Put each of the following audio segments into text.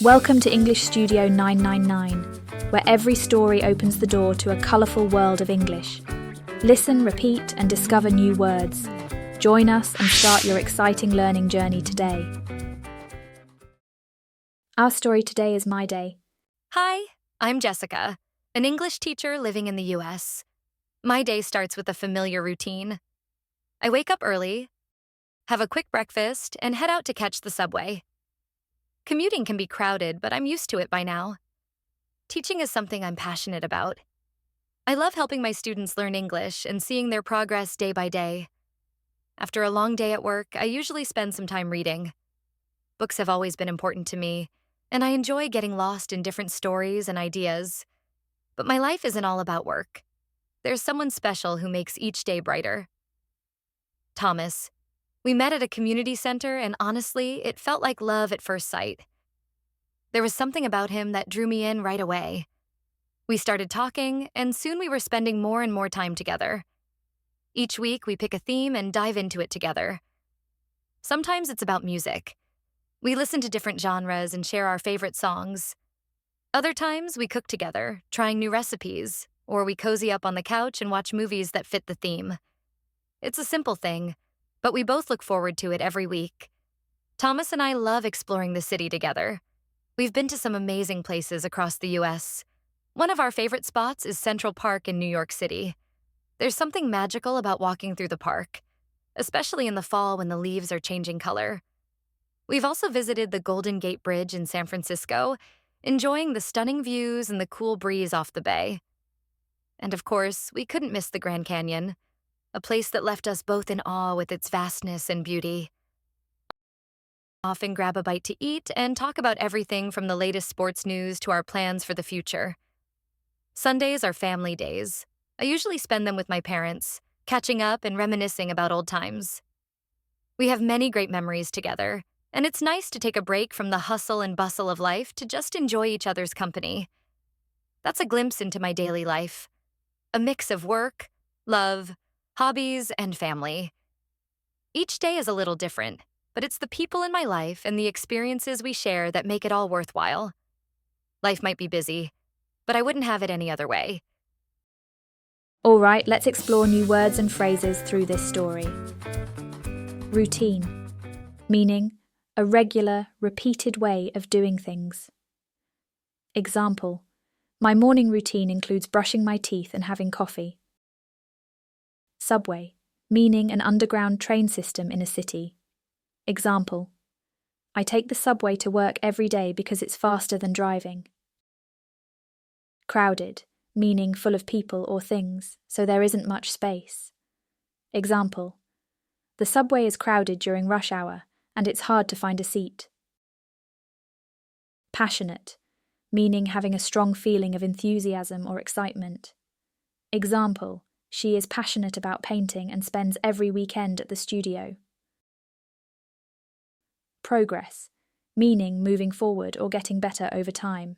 Welcome to English Studio 999, where every story opens the door to a colourful world of English. Listen, repeat, and discover new words. Join us and start your exciting learning journey today. Our story today is My Day. Hi, I'm Jessica, an English teacher living in the US. My day starts with a familiar routine. I wake up early, have a quick breakfast, and head out to catch the subway. Commuting can be crowded, but I'm used to it by now. Teaching is something I'm passionate about. I love helping my students learn English and seeing their progress day by day. After a long day at work, I usually spend some time reading. Books have always been important to me, and I enjoy getting lost in different stories and ideas. But my life isn't all about work. There's someone special who makes each day brighter. Thomas. We met at a community center, and honestly, it felt like love at first sight. There was something about him that drew me in right away. We started talking, and soon we were spending more and more time together. Each week, we pick a theme and dive into it together. Sometimes it's about music. We listen to different genres and share our favorite songs. Other times, we cook together, trying new recipes, or we cozy up on the couch and watch movies that fit the theme. It's a simple thing, but we both look forward to it every week. Thomas and I love exploring the city together. We've been to some amazing places across the US. One of our favorite spots is Central Park in New York City. There's something magical about walking through the park, especially in the fall when the leaves are changing color. We've also visited the Golden Gate Bridge in San Francisco, enjoying the stunning views and the cool breeze off the bay. And of course, we couldn't miss the Grand Canyon, a place that left us both in awe with its vastness and beauty. Often grab a bite to eat and talk about everything from the latest sports news to our plans for the future. Sundays are family days. I usually spend them with my parents, catching up and reminiscing about old times. We have many great memories together, and it's nice to take a break from the hustle and bustle of life to just enjoy each other's company. That's a glimpse into my daily life. A mix of work, love, hobbies, and family. Each day is a little different, but it's the people in my life and the experiences we share that make it all worthwhile. Life might be busy, but I wouldn't have it any other way. All right, let's explore new words and phrases through this story. Routine, meaning a regular, repeated way of doing things. Example, my morning routine includes brushing my teeth and having coffee. Subway, meaning an underground train system in a city. Example, I take the subway to work every day because it's faster than driving. Crowded, meaning full of people or things, so there isn't much space. Example, the subway is crowded during rush hour, and it's hard to find a seat. Passionate, meaning having a strong feeling of enthusiasm or excitement. Example, she is passionate about painting and spends every weekend at the studio. Progress, meaning moving forward or getting better over time.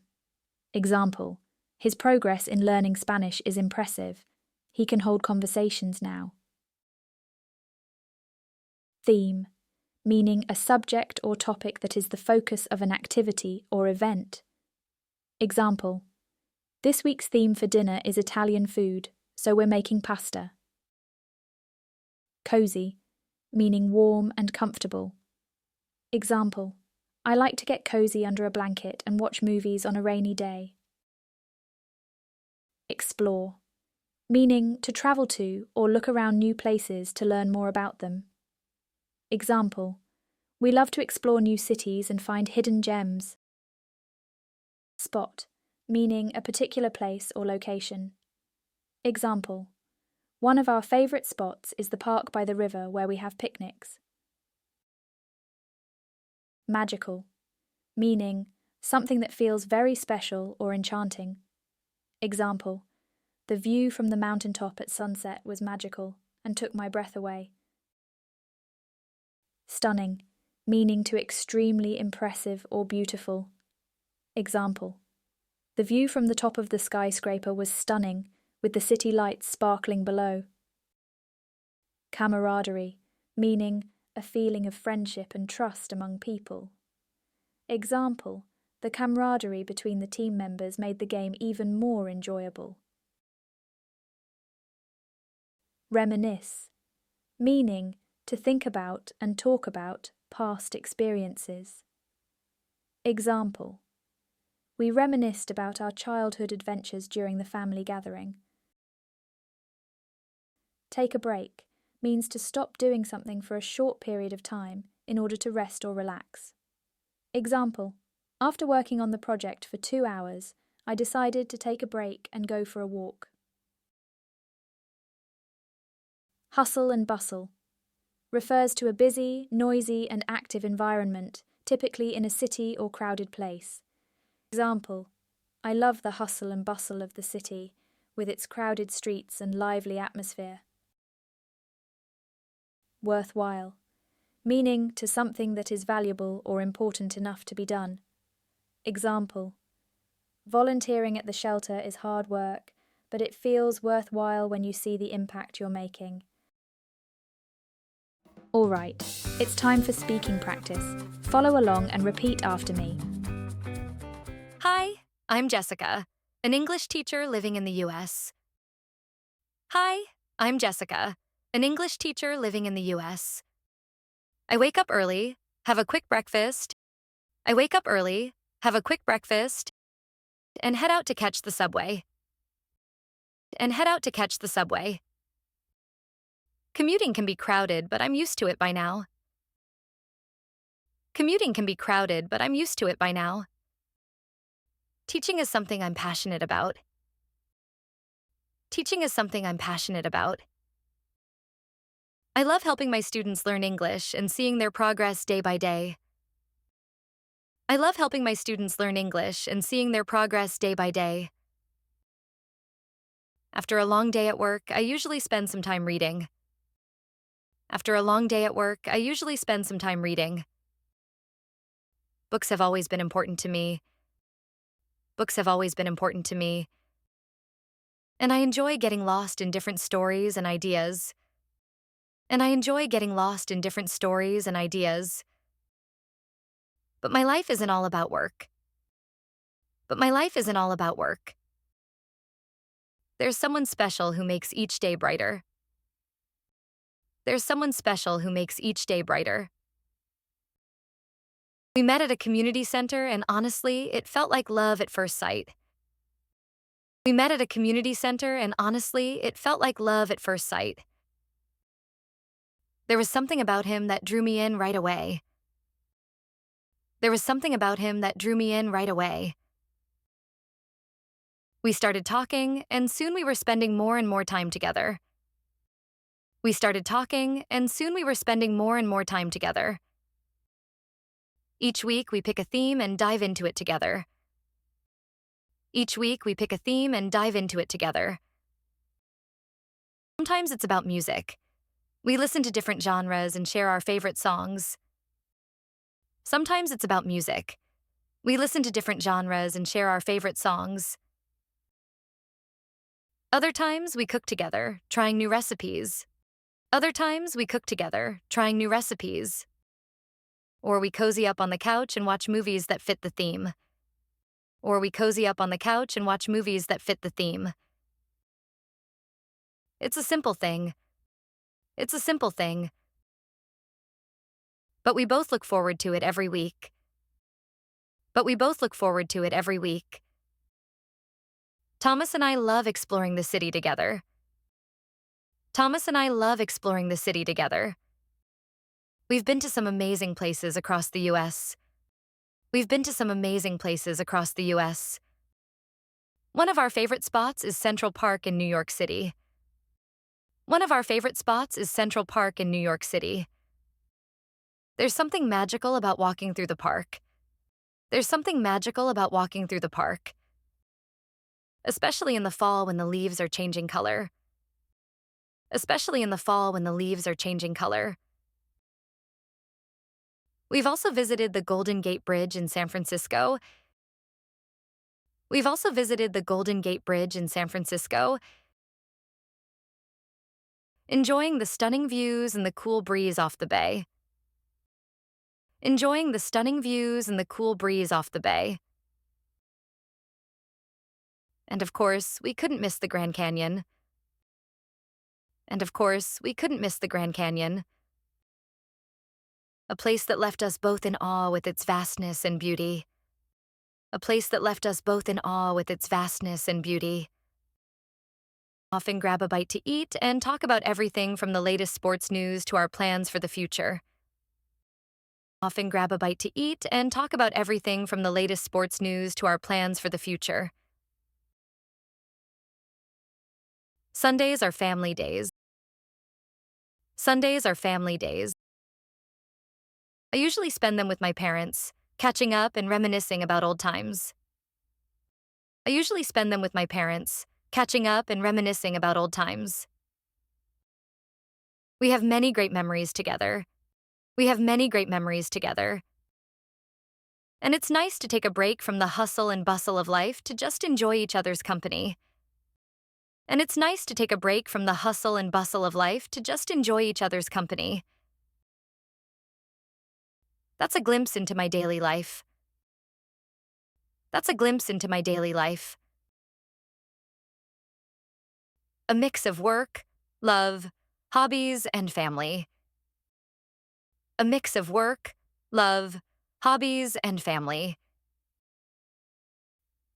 Example, his progress in learning Spanish is impressive. He can hold conversations now. Theme, meaning a subject or topic that is the focus of an activity or event. Example, this week's theme for dinner is Italian food, so we're making pasta. Cozy, meaning warm and comfortable. Example, I like to get cozy under a blanket and watch movies on a rainy day. Explore, meaning to travel to or look around new places to learn more about them. Example, we love to explore new cities and find hidden gems. Spot, meaning a particular place or location. Example, one of our favourite spots is the park by the river where we have picnics. Magical, meaning something that feels very special or enchanting. Example, the view from the mountaintop at sunset was magical and took my breath away. Stunning, meaning to extremely impressive or beautiful. Example, the view from the top of the skyscraper was stunning, with the city lights sparkling below. Camaraderie, meaning a feeling of friendship and trust among people. Example, The camaraderie between the team members made the game even more enjoyable. Reminisce, meaning to think about and talk about past experiences. Example: we reminisced about our childhood adventures during the family gathering. Take a break means to stop doing something for a short period of time in order to rest or relax. Example: after working on the project for 2 hours, I decided to take a break and go for a walk. Hustle and bustle refers to a busy, noisy, and active environment, typically in a city or crowded place. Example: I love the hustle and bustle of the city, with its crowded streets and lively atmosphere. Worthwhile, meaning to something that is valuable or important enough to be done. Example: volunteering at the shelter is hard work, but it feels worthwhile when you see the impact you're making. All right, it's time for speaking practice. Follow along and repeat after me. Hi, I'm Jessica, an English teacher living in the US. Hi, I'm Jessica, an English teacher living in the US. I wake up early, have a quick breakfast. I wake up early, have a quick breakfast, and head out to catch the subway. Commuting can be crowded, but I'm used to it by now. Teaching is something I'm passionate about. I love helping my students learn English and seeing their progress day by day. After a long day at work, I usually spend some time reading. Books have always been important to me. And I enjoy getting lost in different stories and ideas. But my life isn't all about work. There's someone special who makes each day brighter. We met at a community center, and honestly, it felt like love at first sight. There was something about him that drew me in right away. We started talking, and soon we were spending more and more time together. Each week we pick a theme and dive into it together. Sometimes it's about music. We listen to different genres and share our favorite songs. Other times we cook together, trying new recipes. Or we cozy up on the couch and watch movies that fit the theme. It's a simple thing. But we both look forward to it every week. Thomas and I love exploring the city together. We've been to some amazing places across the US. One of our favorite spots is Central Park in New York City. There's something magical about walking through the park. Especially in the fall when the leaves are changing color. We've also visited the Golden Gate Bridge in San Francisco. Enjoying the stunning views and the cool breeze off the bay. And of course, we couldn't miss the Grand Canyon. And of course, we couldn't miss the Grand Canyon. A place that left us both in awe with its vastness and beauty. A place that left us both in awe with its vastness and beauty. Often grab a bite to eat and talk about everything from the latest sports news to our plans for the future. Often grab a bite to eat and talk about everything from the latest sports news to our plans for the future. Sundays are family days. Sundays are family days. I usually spend them with my parents, catching up and reminiscing about old times. I usually spend them with my parents, catching up and reminiscing about old times. We have many great memories together. We have many great memories together. And it's nice to take a break from the hustle and bustle of life to just enjoy each other's company. And it's nice to take a break from the hustle and bustle of life to just enjoy each other's company. That's a glimpse into my daily life. That's a glimpse into my daily life. A mix of work, love, hobbies, and family. A mix of work, love, hobbies, and family.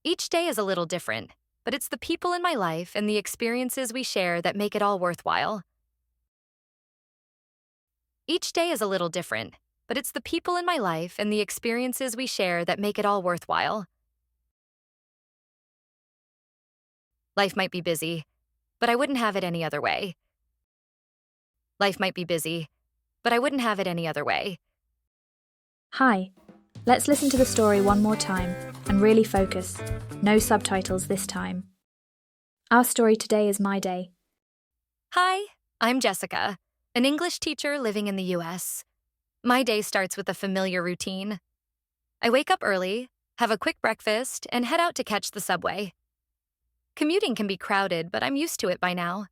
Each day is a little different, but it's the people in my life and the experiences we share that make it all worthwhile. Each day is a little different, but it's the people in my life and the experiences we share that make it all worthwhile. Life might be busy, but I wouldn't have it any other way. Life might be busy, but I wouldn't have it any other way. Hi, let's listen to the story one more time and really focus. No subtitles this time. Our story today is My Day. Hi, I'm Jessica, an English teacher living in the US. My day starts with a familiar routine. I wake up early, have a quick breakfast, and head out to catch the subway. Commuting can be crowded, but I'm used to it by now.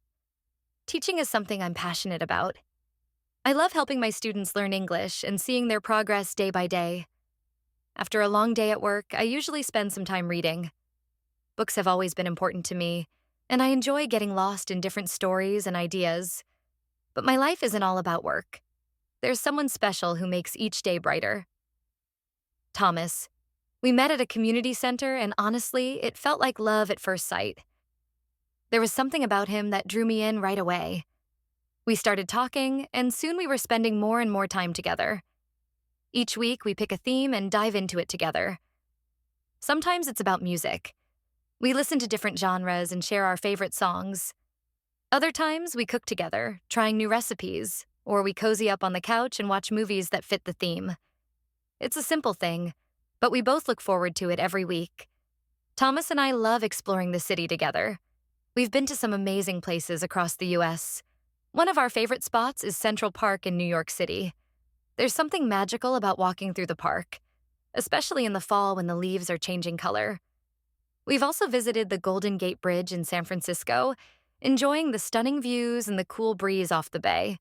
Teaching is something I'm passionate about. I love helping my students learn English and seeing their progress day by day. After a long day at work, I usually spend some time reading. Books have always been important to me, and I enjoy getting lost in different stories and ideas. But my life isn't all about work. There's someone special who makes each day brighter. Thomas. We met at a community center, and honestly, it felt like love at first sight. There was something about him that drew me in right away. We started talking, and soon we were spending more and more time together. Each week, we pick a theme and dive into it together. Sometimes it's about music. We listen to different genres and share our favorite songs. Other times, we cook together, trying new recipes, or we cozy up on the couch and watch movies that fit the theme. It's a simple thing, but we both look forward to it every week. Thomas and I love exploring the city together. We've been to some amazing places across the US. One of our favorite spots is Central Park in New York City. There's something magical about walking through the park, especially in the fall when the leaves are changing color. We've also visited the Golden Gate Bridge in San Francisco, enjoying the stunning views and the cool breeze off the bay.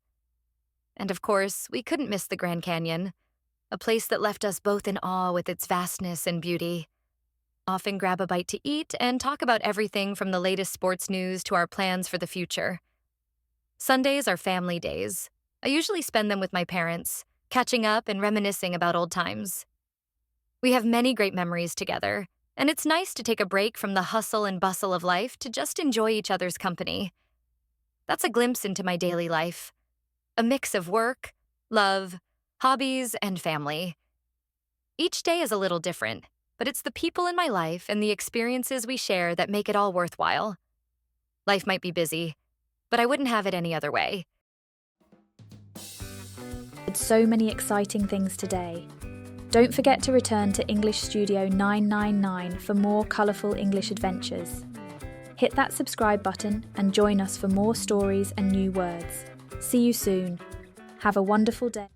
And of course, we couldn't miss the Grand Canyon, a place that left us both in awe with its vastness and beauty. Often grab a bite to eat and talk about everything from the latest sports news to our plans for the future. Sundays are family days. I usually spend them with my parents, catching up and reminiscing about old times. We have many great memories together, and it's nice to take a break from the hustle and bustle of life to just enjoy each other's company. That's a glimpse into my daily life. A mix of work, love, hobbies, and family. Each day is a little different, but it's the people in my life and the experiences we share that make it all worthwhile. Life might be busy, but I wouldn't have it any other way. Did so many exciting things today. Don't forget to return to English Studio 999 for more colourful English adventures. Hit that subscribe button and join us for more stories and new words. See you soon. Have a wonderful day.